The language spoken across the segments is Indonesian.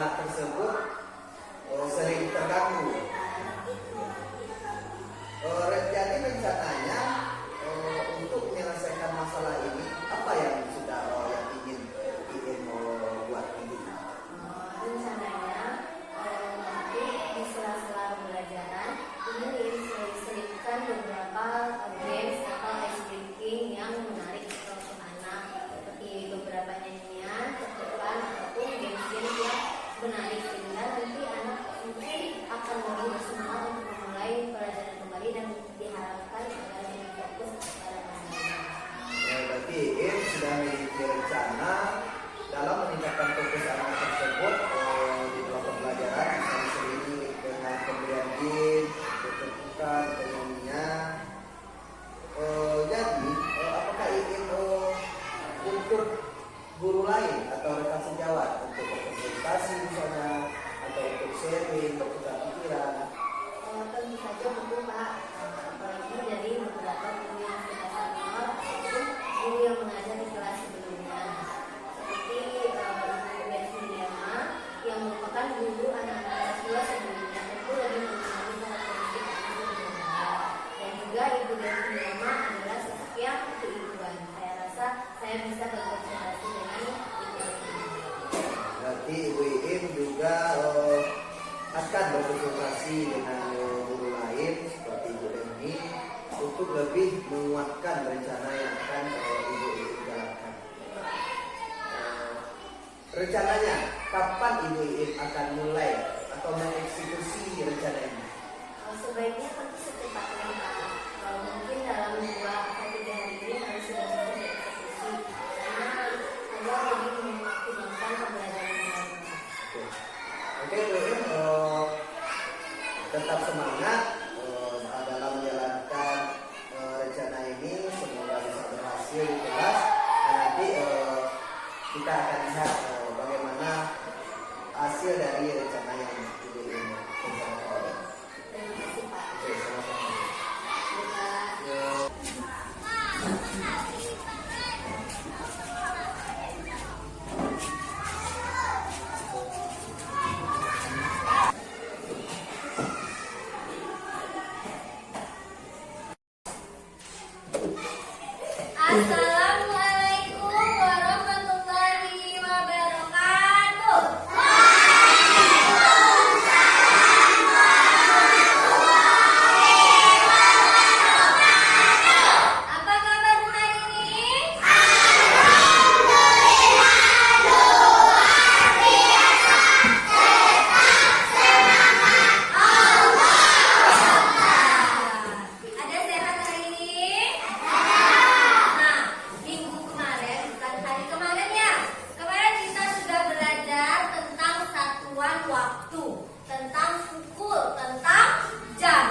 anak tersebut sering terganggu. Jadi rencananya untuk menyelesaikan masalah ini apa yang sudah yang ingin buat ini? Rencananya nanti di sela-sela pembelajaran ini diselipkan beberapa games atau ice breaking yang menarik untuk anak, seperti beberapa nyanyian, cetukan ataupun games yang menarik, sehingga nanti anak mungkin akan lebih bersemangat untuk memulai pelajaran kembali dan diharapkan agar lebih fokus pada pelajaran. Berarti sudah memiliki rencana dalam meningkatkan fokus anak tersebut di dalam pembelajaran, misalnya sendiri dengan pemberian game, keterbukaan, penyanyian. Jadi apakah ingin untuk guru lain atau rekan sejawat untuk berkonsultasi misalnya atau untuk sharing, bertukar pikiran? Tentu saja tentu Pak, apalagi dari beberapa guru yang sudah senior ataupun guru yang mengajar di kelas sebelumnya, seperti Ibu Besi Lema yang merupakan guru anak-anak kelas 2 sebelumnya, tentu lebih mengenali karakteristik anak, dan juga Ibu Besi Lema adalah sosok yang keibuan. Saya rasa saya bisa berkonsultasi dengan Ibu Besi Lema. Berarti Ibu Iim juga akan berkonsultasi dengan guru lain seperti Ibu Deni untuk lebih menguatkan rencana yang akan Ibu Iim jalankan. Rencananya kapan Ibu Iim akan mulai atau mengeksekusi rencana ini? Sebaiknya tentu secepatnya Pak. Mungkin dalam 2 atau 3 hari ini harus sudah selesai dieksekusi, karena agar lebih memaksimalkan pembelajaran yang Oke, Bu Iim, tetap semangat dalam menjalankan rencana ini. Semoga bisa berhasil di kelas. Dan nanti kita akan lihat bagaimana hasil dari rencana yang Ibu Iim rencanakan. Terima kasih Pak. Oke, sama-sama. Assalamualaikum warahmatullahi wabarakatuh. Apa kabar hari ini? Ada sehat hari ini? Nah, minggu kemarin, bukan hari kemarin ya. Kemarin kita sudah belajar tentang satuan waktu, tentang pukul, tentang jam.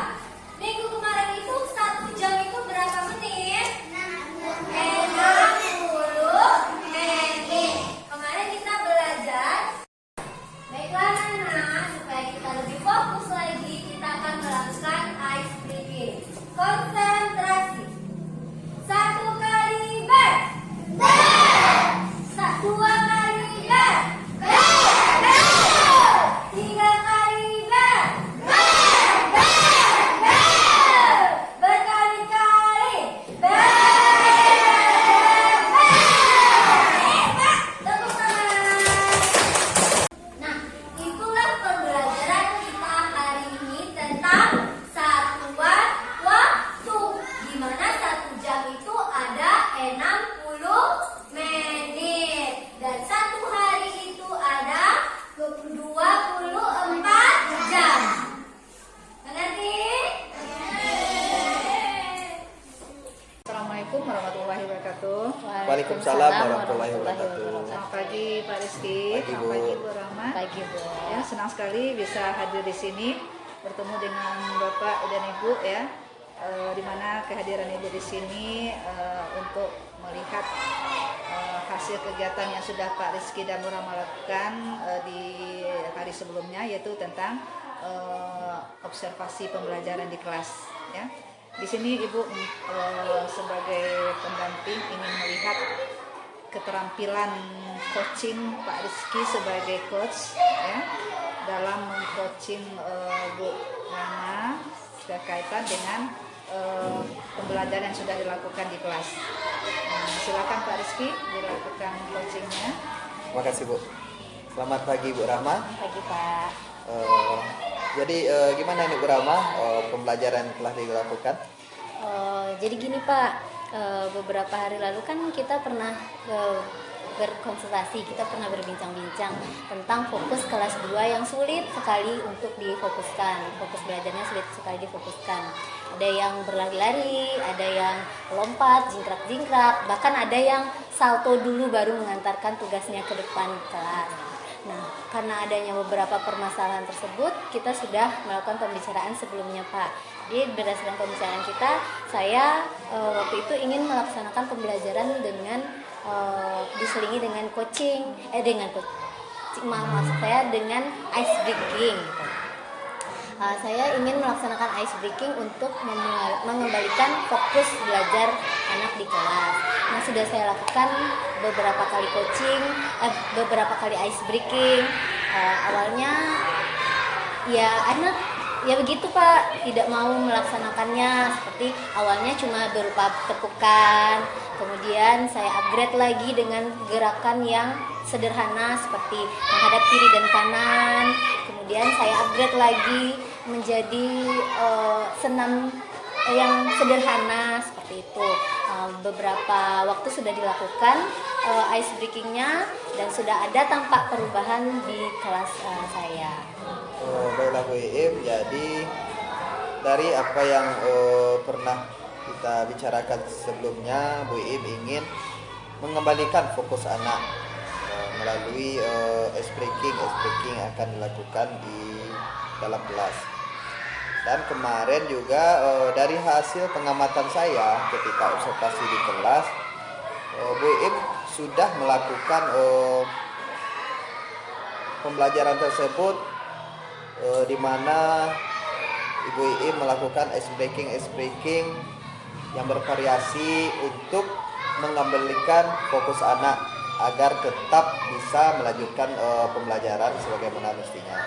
Minggu kemarin itu 1 jam itu berapa menit? 60 menit. Kemarin kita belajar. Baiklah anak, supaya kita lebih fokus lagi, kita akan melakukan ice breaking. Konsentrasi. 1 kali ber. 2 kali ber. 3 kali ber. Berkali-kali ber. Tepuk tangan. Nah, itulah pembelajaran kita hari ini tentang satuan waktu, di mana 1 jam itu ada 60 menit dan 1 hari itu ada 24 jam. Mengerti? Assalamualaikum warahmatullahi wabarakatuh. Waalaikumsalam warahmatullahi wabarakatuh. Selamat pagi Pak Rizky. Pagi, Bu. Selamat pagi Bu Rahma. Pagi, Bu. Ya, senang sekali bisa hadir di sini bertemu dengan Bapak dan Ibu ya. Di mana kehadiran Ibu di sini untuk melihat hasil kegiatan yang sudah Pak Rizky dan Bu Rahma lakukan di hari sebelumnya, yaitu tentang observasi pembelajaran di kelas ya. Di sini Ibu sebagai pendamping ingin melihat keterampilan coaching Pak Rizky sebagai coach ya dalam mengcoaching Bu Rama berkaitan dengan pembelajaran yang sudah dilakukan di kelas. Nah, silakan Pak Rizky dilakukan coachingnya. Terima kasih Bu. Selamat pagi Bu Rahma. Pagi Pak. Jadi gimana nih Bu Rahma pembelajaran yang telah dilakukan? Jadi gini Pak, beberapa hari lalu kan kita pernah berkonsultasi, kita pernah berbincang-bincang tentang fokus kelas 2 yang sulit sekali untuk difokuskan. Fokus belajarnya sulit sekali difokuskan. Ada yang berlari-lari, ada yang lompat, jingkrak-jingkrak, bahkan ada yang salto dulu baru mengantarkan tugasnya ke depan kelas. Nah, karena adanya beberapa permasalahan tersebut, kita sudah melakukan pembicaraan sebelumnya Pak. Jadi berdasarkan pembicaraan kita, saya waktu itu ingin melaksanakan pembelajaran dengan diselingi dengan coaching, maksud saya dengan ice breaking. Gitu. Saya ingin melaksanakan ice breaking untuk mengembalikan fokus belajar anak di kelas. Nah, sudah saya lakukan beberapa kali coaching, beberapa kali ice breaking. Awalnya ya anak ya begitu Pak, tidak mau melaksanakannya. Seperti awalnya cuma berupa tepukan, kemudian saya upgrade lagi dengan gerakan yang sederhana seperti menghadap kiri dan kanan. Kemudian saya upgrade lagi menjadi senam yang sederhana seperti itu. Beberapa waktu sudah dilakukan ice breakingnya dan sudah ada tampak perubahan di kelas saya. Baiklah Bu Iim, jadi dari apa yang pernah kita bicarakan sebelumnya, Bu Iim ingin mengembalikan fokus anak melalui ice breaking akan dilakukan di dalam kelas. Dan kemarin juga dari hasil pengamatan saya ketika observasi di kelas, Bu Iim sudah melakukan pembelajaran tersebut di mana Ibu Iim melakukan ice breaking yang bervariasi untuk mengembalikan fokus anak agar tetap bisa melanjutkan pembelajaran sebagaimana mestinya.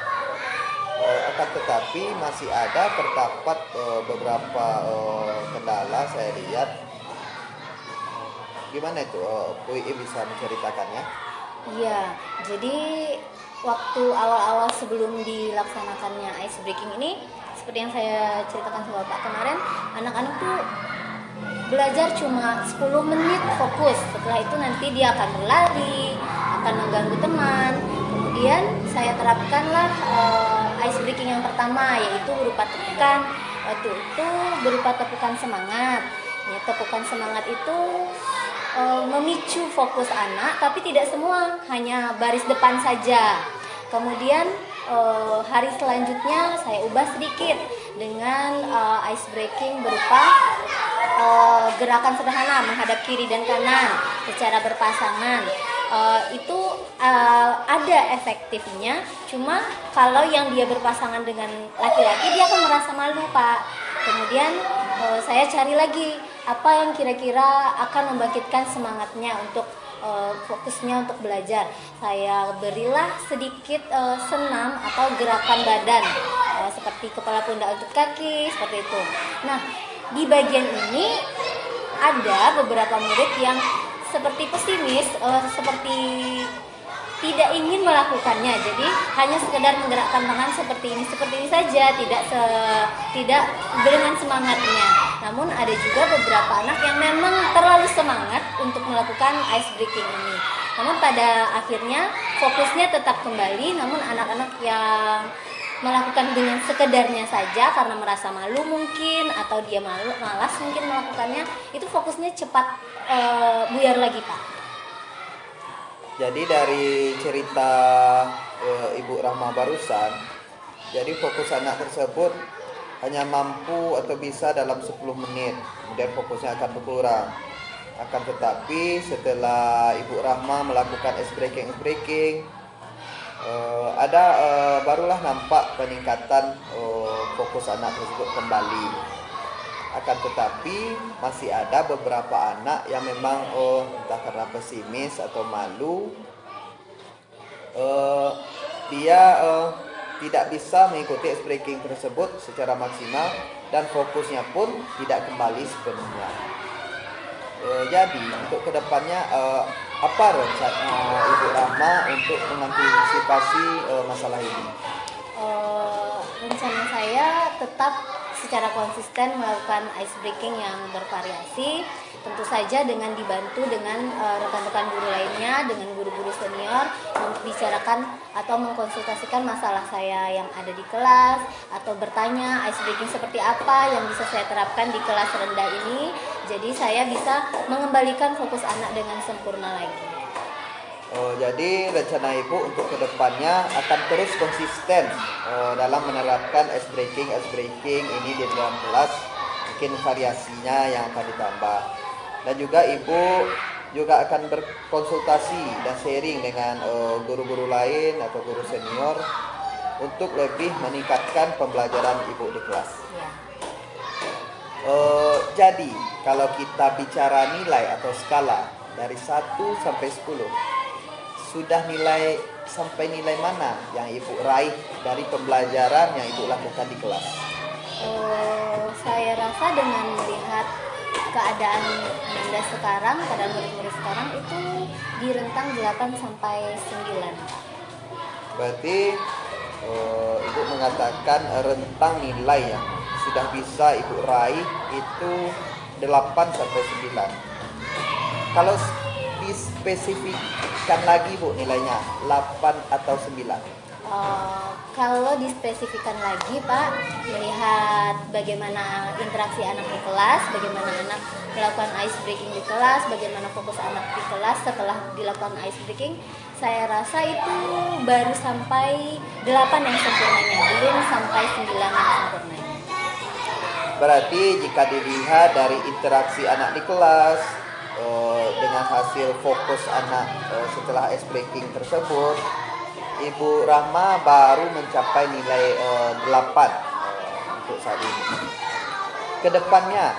Akan tetapi masih ada terdapat beberapa kendala saya lihat. Gimana itu Bu Iim bisa menceritakannya? Iya, jadi waktu awal-awal sebelum dilaksanakannya ice breaking ini, seperti yang saya ceritakan sama Bapak kemarin, anak-anak tuh belajar cuma 10 menit fokus. Setelah itu nanti dia akan berlari, akan mengganggu teman. Kemudian saya terapkanlah ice breaking yang pertama, yaitu berupa tepukan. Waktu itu berupa tepukan semangat. Ya, tepukan semangat itu memicu fokus anak, tapi tidak semua, hanya baris depan saja. Kemudian hari selanjutnya saya ubah sedikit dengan ice breaking berupa gerakan sederhana menghadap kiri dan kanan secara berpasangan. Itu ada efektifnya, cuma kalau yang dia berpasangan dengan laki-laki dia akan merasa malu Pak. Kemudian saya cari lagi apa yang kira-kira akan membangkitkan semangatnya untuk fokusnya untuk belajar. Saya berilah sedikit senam atau gerakan badan seperti kepala pundak untuk kaki, seperti itu. Nah, di bagian ini ada beberapa murid yang seperti pesimis, seperti tidak ingin melakukannya. Jadi hanya sekedar menggerakkan tangan seperti ini saja, tidak dengan semangatnya. Namun ada juga beberapa anak yang memang terlalu semangat untuk melakukan ice breaking ini. Namun pada akhirnya fokusnya tetap kembali, namun anak-anak yang melakukan dengan sekedarnya saja karena merasa malu mungkin, atau dia malas mungkin melakukannya, itu fokusnya cepat buyar lagi Pak. Jadi dari cerita Ibu Rahma barusan, jadi fokus anak tersebut hanya mampu atau bisa dalam 10 menit, kemudian fokusnya akan berkurang. Akan tetapi setelah Ibu Rahma melakukan ice breaking, barulah nampak peningkatan fokus anak tersebut kembali. akan tetapi masih ada beberapa anak yang memang entah karena pesimis atau malu, dia tidak bisa mengikuti ice breaking tersebut secara maksimal dan fokusnya pun tidak kembali sepenuhnya. Jadi untuk kedepannya apa rencana Ibu Rahma untuk mengantisipasi masalah ini? Rencana saya tetap secara konsisten melakukan ice breaking yang bervariasi, tentu saja dengan dibantu dengan rekan-rekan guru lainnya, dengan guru-guru senior, membicarakan atau mengkonsultasikan masalah saya yang ada di kelas, atau bertanya ice breaking seperti apa yang bisa saya terapkan di kelas rendah ini, jadi saya bisa mengembalikan fokus anak dengan sempurna lagi. Jadi rencana Ibu untuk kedepannya akan terus konsisten dalam menerapkan ice breaking ini di dalam kelas, mungkin variasinya yang akan ditambah. Dan juga Ibu juga akan berkonsultasi dan sharing dengan guru-guru lain atau guru senior untuk lebih meningkatkan pembelajaran Ibu di kelas. Ya. Jadi kalau kita bicara nilai atau skala dari 1 sampai 10, sudah nilai sampai nilai mana yang Ibu raih dari pembelajaran yang Ibu lakukan di kelas? Saya rasa dengan melihat keadaan Anda sekarang, keadaan murid-murid sekarang itu di rentang 8 sampai 9. Berarti Ibu mengatakan rentang nilai yang sudah bisa Ibu raih itu 8 sampai 9. Kalau dispesifikkan lagi Bu nilainya 8 atau 9? Kalau dispesifikkan lagi Pak, melihat bagaimana interaksi anak di kelas, bagaimana anak melakukan ice breaking di kelas, bagaimana fokus anak di kelas setelah dilakukan ice breaking, saya rasa itu baru sampai 8 yang sempurnanya, belum sampai 9 yang sempurnanya. Berarti jika dilihat dari interaksi anak di kelas dengan hasil fokus anak setelah ice breaking tersebut, Ibu Rahma baru mencapai nilai 8 untuk saat ini. Kedepannya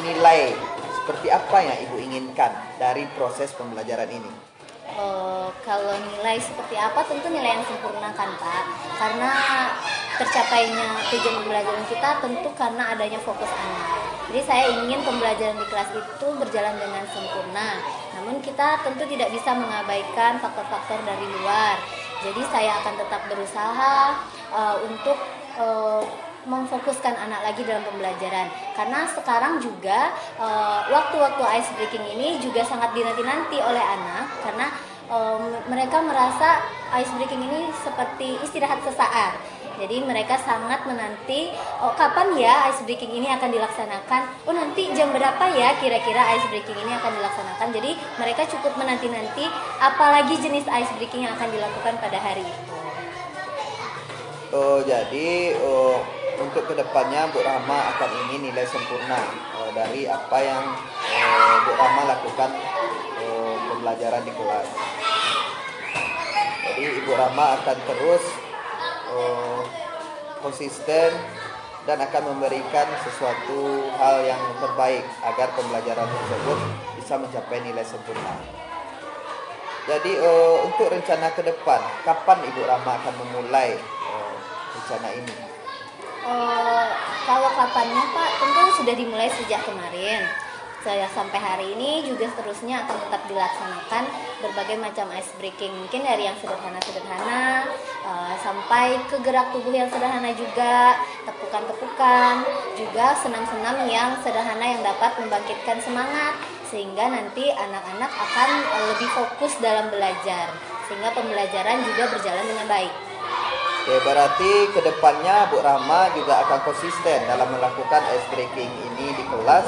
nilai seperti apa yang Ibu inginkan dari proses pembelajaran ini? Kalau nilai seperti apa, tentu nilai yang sempurna kan Pak, karena tercapainya tujuan pembelajaran kita tentu karena adanya fokus anak. Jadi saya ingin pembelajaran di kelas itu berjalan dengan sempurna. Namun kita tentu tidak bisa mengabaikan faktor-faktor dari luar. Jadi saya akan tetap berusaha untuk memfokuskan anak lagi dalam pembelajaran. Karena sekarang juga waktu-waktu ice breaking ini juga sangat dinanti-nanti oleh anak, karena mereka merasa ice breaking ini seperti istirahat sesaat. Jadi mereka sangat menanti kapan ya ice breaking ini akan dilaksanakan. Nanti jam berapa ya kira-kira ice breaking ini akan dilaksanakan. Jadi mereka cukup menanti-nanti apalagi jenis ice breaking yang akan dilakukan pada hari itu. Jadi untuk kedepannya Bu Rahma akan ingin nilai sempurna dari apa yang Bu Rahma lakukan pembelajaran di kelas. Jadi Ibu Rahma akan terus konsisten dan akan memberikan sesuatu hal yang terbaik agar pembelajaran tersebut bisa mencapai nilai sempurna. Jadi untuk rencana ke depan, kapan Ibu Rahma akan memulai rencana ini? Kalau kapannya Pak, tentu sudah dimulai sejak kemarin. Saya sampai hari ini juga seterusnya akan tetap dilaksanakan berbagai macam ice breaking, mungkin dari yang sederhana-sederhana sampai ke gerak tubuh yang sederhana juga, tepukan-tepukan, juga senam-senam yang sederhana yang dapat membangkitkan semangat sehingga nanti anak-anak akan lebih fokus dalam belajar sehingga pembelajaran juga berjalan dengan baik. Berarti kedepannya Bu Rahma juga akan konsisten dalam melakukan ice breaking ini di kelas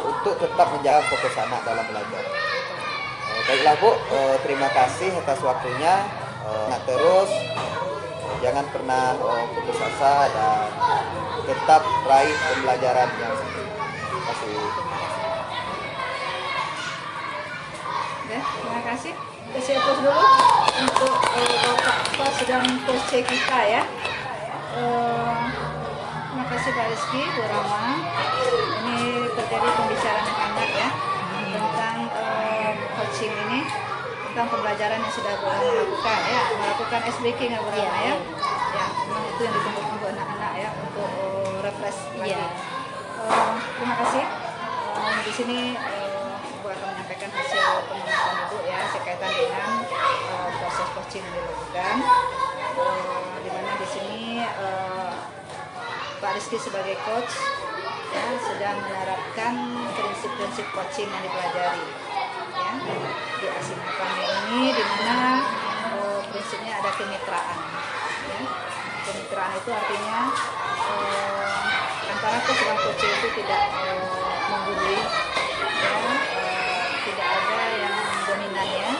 untuk tetap menjaga fokus anak dalam belajar. Baiklah Bu, terima kasih atas waktunya. Terus jangan pernah putus asa dan tetap raih pembelajaran yang sempurna. Terima kasih. Oke, terima kasih. Saya pause dulu untuk Bapak sedang coach kita ya. Terima kasih. kasih Pak Rizky, Bu Rama. Ini terjadi pembicaraan yang hangat ya tentang coaching ini, tentang pembelajaran yang sudah Bu Rama lakukan ya, melakukan SBK nggak Bu Rama ya? Ya, memang itu yang ditunggu-tunggu anak-anak ya untuk refresh lagi. Terima kasih. Di sini Ibu akan menyampaikan hasil pemantauan Ibu ya sekaitan dengan proses coaching yang dilakukan. Di mana di sini Pak Rizky sebagai coach ya sudah menerapkan prinsip-prinsip coaching yang dipelajari ya di Asima kami ini, di mana prinsipnya ada kemitraan ya. Kemitraan itu artinya antara coach dan coach itu tidak menggurui ya, tidak ada yang dominannya,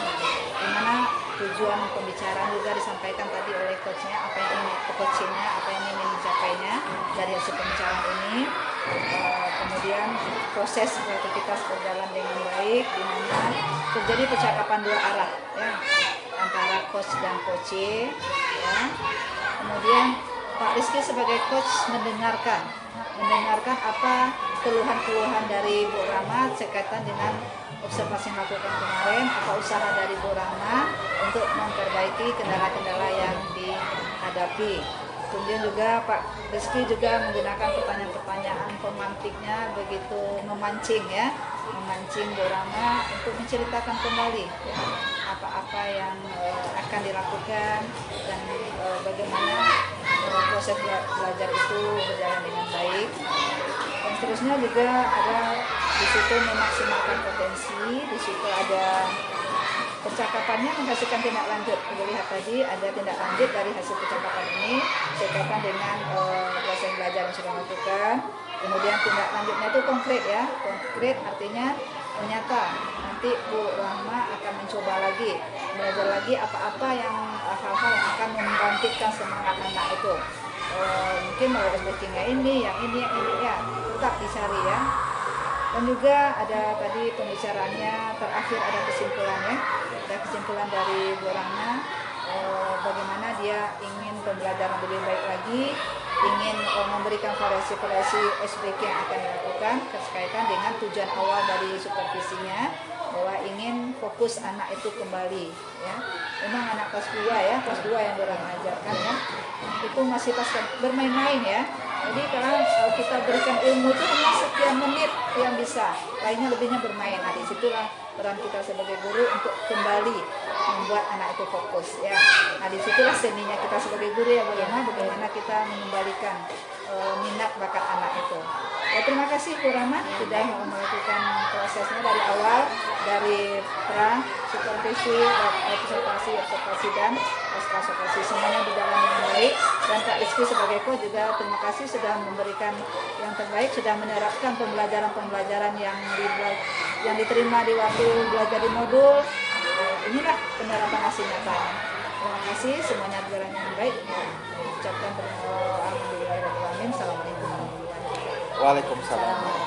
di mana tujuan pembicaraan juga disampaikan tadi oleh coachnya, apa yang ingin coachingnya, apa yang ingin dicapainya dari hasil pembicaraan ini. Kemudian proses kreativitas berjalan dengan baik, di mana terjadi percakapan dua arah ya antara coach dan coach ya. Kemudian Pak Rizky sebagai coach mendengarkan apa keluhan-keluhan dari Bu Rama sekaitan dengan observasi yang dilakukan kemarin, apa usaha dari Bu Rama untuk memperbaiki kendala-kendala yang dihadapi. Kemudian juga Pak Rizky juga menggunakan pertanyaan-pertanyaan pemantiknya begitu memancing ya, memancing Bu Rama untuk menceritakan kembali ya, apa-apa yang akan dilakukan dan bagaimana proses belajar itu berjalan dengan baik. Dan seterusnya juga ada di situ memaksimalkan potensi, di situ ada percakapannya menghasilkan tindak lanjut. Kita lihat tadi ada tindak lanjut dari hasil percakapan ini berkaitan dengan proses belajar yang sudah dilakukan. Kemudian tindak lanjutnya itu konkret ya, konkret artinya nyata. Nanti Bu Rama akan mencoba lagi, belajar lagi apa-apa yang hal-hal yang akan membangkitkan semangat anak itu. Mungkin melalui SBK-nya ini ya, tetap dicari ya. Dan juga ada tadi pembicaraannya terakhir ada kesimpulannya, ada kesimpulan dari Bu Rama bagaimana dia ingin pembelajaran lebih baik lagi, ingin memberikan variasi-variasi SBK yang akan dilakukan berkaitan dengan tujuan awal dari supervisinya, bahwa ingin fokus anak itu kembali ya. Memang anak kelas 2 ya, kelas 2 yang Bu Rama ajarkan ya, itu masih pas bermain-main ya. Jadi kalau kita berikan ilmu itu hanya sekian menit yang bisa, lainnya lebihnya bermain. Nah disitulah peran kita sebagai guru untuk kembali membuat anak itu fokus ya. Nah disitulah seninya kita sebagai guru ya, bagaimana kita mengembalikan minat bakat anak itu. Ya, terima kasih Bu Rama sudah melakukan prosesnya dari awal, dari pra, supervisi, observasi dan observasi semuanya berjalan dengan baik. Dan Kak Rizky sebagai coach juga terima kasih sudah memberikan yang terbaik, sudah menerapkan pembelajaran-pembelajaran yang diterima di waktu belajar di modul. Inilah penerapan hasil nyatanya. Terima kasih, semuanya berjalan dengan baik. Ucapkan alhamdulillah. Assalamualaikum warahmatullahi wabarakatuh. Waalaikumsalam.